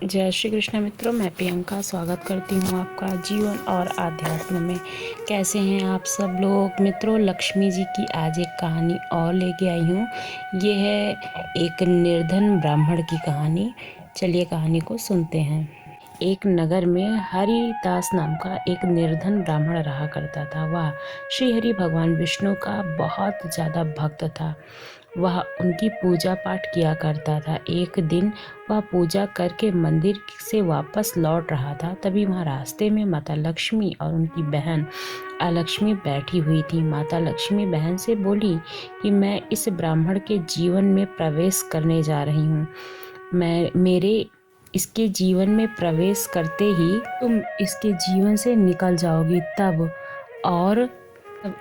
जय श्री कृष्ण मित्रों, मैं प्रियंका स्वागत करती हूँ आपका जीवन और आध्यात्म में। कैसे हैं आप सब लोग मित्रों। लक्ष्मी जी की आज एक कहानी और लेके आई हूँ। ये है एक निर्धन ब्राह्मण की कहानी। चलिए कहानी को सुनते हैं। एक नगर में हरिदास नाम का एक निर्धन ब्राह्मण रहा करता था। वह श्री हरि भगवान विष्णु का बहुत ज़्यादा भक्त था। वह उनकी पूजा पाठ किया करता था। एक दिन वह पूजा करके मंदिर से वापस लौट रहा था। तभी वहाँ रास्ते में माता लक्ष्मी और उनकी बहन अलक्ष्मी बैठी हुई थी। माता लक्ष्मी बहन से बोली कि मैं इस ब्राह्मण के जीवन में प्रवेश करने जा रही हूँ। मेरे इसके जीवन में प्रवेश करते ही तुम इसके जीवन से निकल जाओगी। तब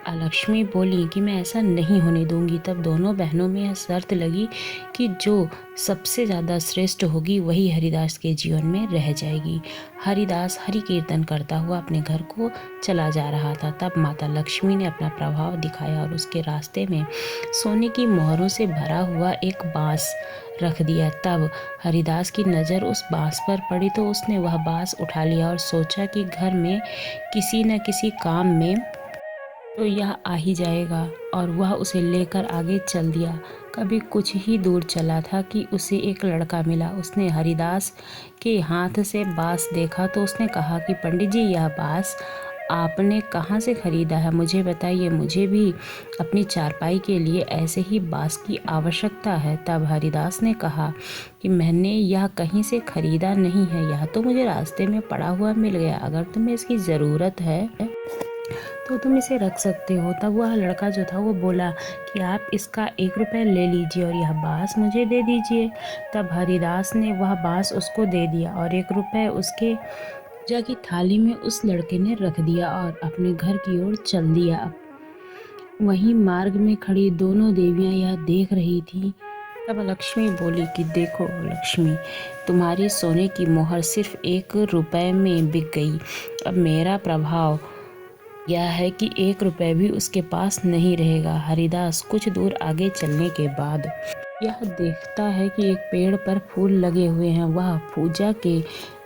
अलक्ष्मी बोली कि मैं ऐसा नहीं होने दूंगी। तब दोनों बहनों में यह शर्त लगी कि जो सबसे ज़्यादा श्रेष्ठ होगी वही हरिदास के जीवन में रह जाएगी। हरिदास हरि कीर्तन करता हुआ अपने घर को चला जा रहा था। तब माता लक्ष्मी ने अपना प्रभाव दिखाया और उसके रास्ते में सोने की मोहरों से भरा हुआ एक बांस रख दिया। तब हरिदास की नज़र उस बांस पर पड़ी तो उसने वह बांस उठा लिया और सोचा कि घर में किसी न किसी काम में तो यह आ ही जाएगा, और वह उसे लेकर आगे चल दिया। कभी कुछ ही दूर चला था कि उसे एक लड़का मिला। उसने हरिदास के हाथ से बांस देखा तो उसने कहा कि पंडित जी, यह बांस आपने कहाँ से खरीदा है, मुझे बताइए। मुझे भी अपनी चारपाई के लिए ऐसे ही बांस की आवश्यकता है। तब हरिदास ने कहा कि मैंने यह कहीं से खरीदा नहीं है, यह तो मुझे रास्ते में पड़ा हुआ मिल गया। अगर तुम्हें इसकी ज़रूरत है तो तुम इसे रख सकते हो। तब वह लड़का जो था वो बोला कि आप इसका 1 रुपया ले लीजिए और यह बांस मुझे दे दीजिए। तब हरिदास ने वह बांस उसको दे दिया और 1 रुपया उसके पूजा की थाली में उस लड़के ने रख दिया और अपने घर की ओर चल दिया। वहीं मार्ग में खड़ी दोनों देवियां यह देख रही थी। तब लक्ष्मी बोली कि देखो लक्ष्मी, तुम्हारी सोने की मोहर सिर्फ 1 रुपये में बिक गई। अब मेरा प्रभाव यह है कि 1 रुपये भी उसके पास नहीं रहेगा। हरिदास कुछ दूर आगे चलने के बाद यह देखता है कि एक पेड़ पर फूल लगे हुए हैं। वह पूजा के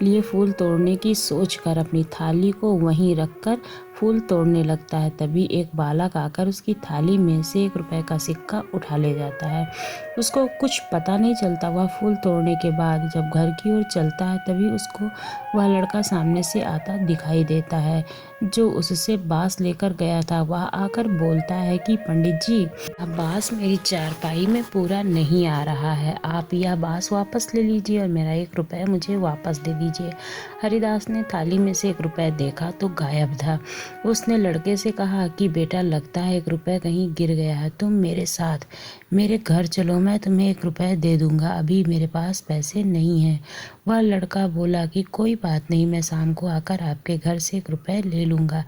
लिए फूल तोड़ने की सोचकर अपनी थाली को वहीं रखकर फूल तोड़ने लगता है। तभी एक बालक आकर उसकी थाली में से 1 रुपये का सिक्का उठा ले जाता है। उसको कुछ पता नहीं चलता। वह फूल तोड़ने के बाद जब घर की ओर चलता है तभी उसको वह लड़का सामने से आता दिखाई देता है जो उससे बांस लेकर गया था। वह आकर बोलता है कि पंडित जी, अब बांस मेरी चारपाई में पूरा नहीं आ रहा है, आप यह बांस वापस ले लीजिए और मेरा 1 रुपया मुझे वापस दे दीजिए। हरिदास ने थाली में से 1 रुपया देखा तो गायब था। उसने लड़के से कहा कि बेटा, लगता है 1 रुपया कहीं गिर गया है, तुम मेरे साथ मेरे घर चलो, मैं तुम्हें 1 रुपया दे दूंगा, अभी मेरे पास पैसे नहीं हैं। वह लड़का बोला कि कोई बात नहीं, मैं शाम को आकर आपके घर से 1 रुपया ले लूँगा।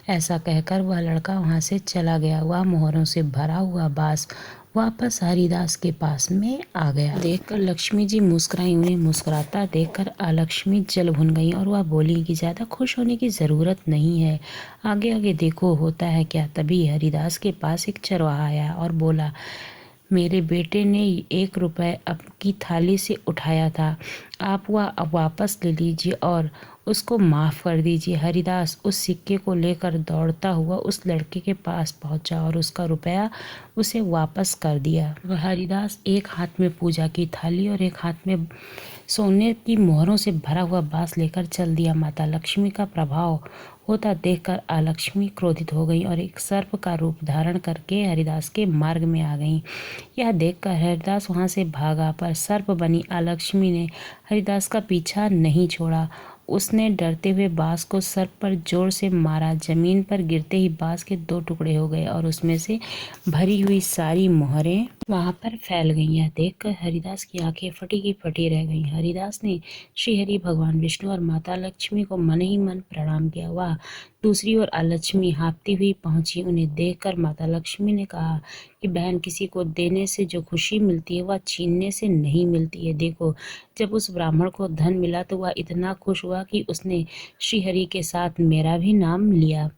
ऐसा कहकर वह लड़का वहाँ से चला गया। वह मोहरों से भरा हुआ बांस वापस हरिदास के पास में आ गया। देखकर लक्ष्मी जी मुस्कुराई। उन्हें मुस्कुराता देखकर अलक्ष्मी जल भुन गई और वह बोली कि ज़्यादा खुश होने की ज़रूरत नहीं है, आगे आगे देखो होता है क्या। तभी हरिदास के पास एक चरवाहा आया और बोला, मेरे बेटे ने 1 रुपया आपकी थाली से उठाया था, आप वह अब वापस ले लीजिए और उसको माफ़ कर दीजिए। हरिदास उस सिक्के को लेकर दौड़ता हुआ उस लड़के के पास पहुंचा और उसका रुपया उसे वापस कर दिया। वह हरिदास एक हाथ में पूजा की थाली और एक हाथ में सोने की मोहरों से भरा हुआ बांस लेकर चल दिया। माता लक्ष्मी का प्रभाव होता देखकर अलक्ष्मी क्रोधित हो गई और एक सर्प का रूप धारण करके हरिदास के मार्ग में आ गई। यह देखकर हरिदास वहां से भागा, पर सर्प बनी अलक्ष्मी ने हरिदास का पीछा नहीं छोड़ा। उसने डरते हुए बांस को सर्प पर जोर से मारा। जमीन पर गिरते ही बांस के 2 टुकड़े हो गए और उसमें से भरी हुई सारी मोहरें वहां पर फैल गईं। यह देखकर हरिदास की आंखें फटी की फटी रह गईं। हरिदास ने श्री हरि भगवान विष्णु और माता लक्ष्मी को मन ही मन प्रणाम किया। वह दूसरी ओर अलक्ष्मी हाँफती हुई पहुंची। उन्हें देखकर माता लक्ष्मी ने कहा कि बहन, किसी को देने से जो खुशी मिलती है वह छीनने से नहीं मिलती है। देखो, जब उस ब्राह्मण को धन मिला तो वह इतना खुश हुआ कि उसने श्री हरि के साथ मेरा भी नाम लिया।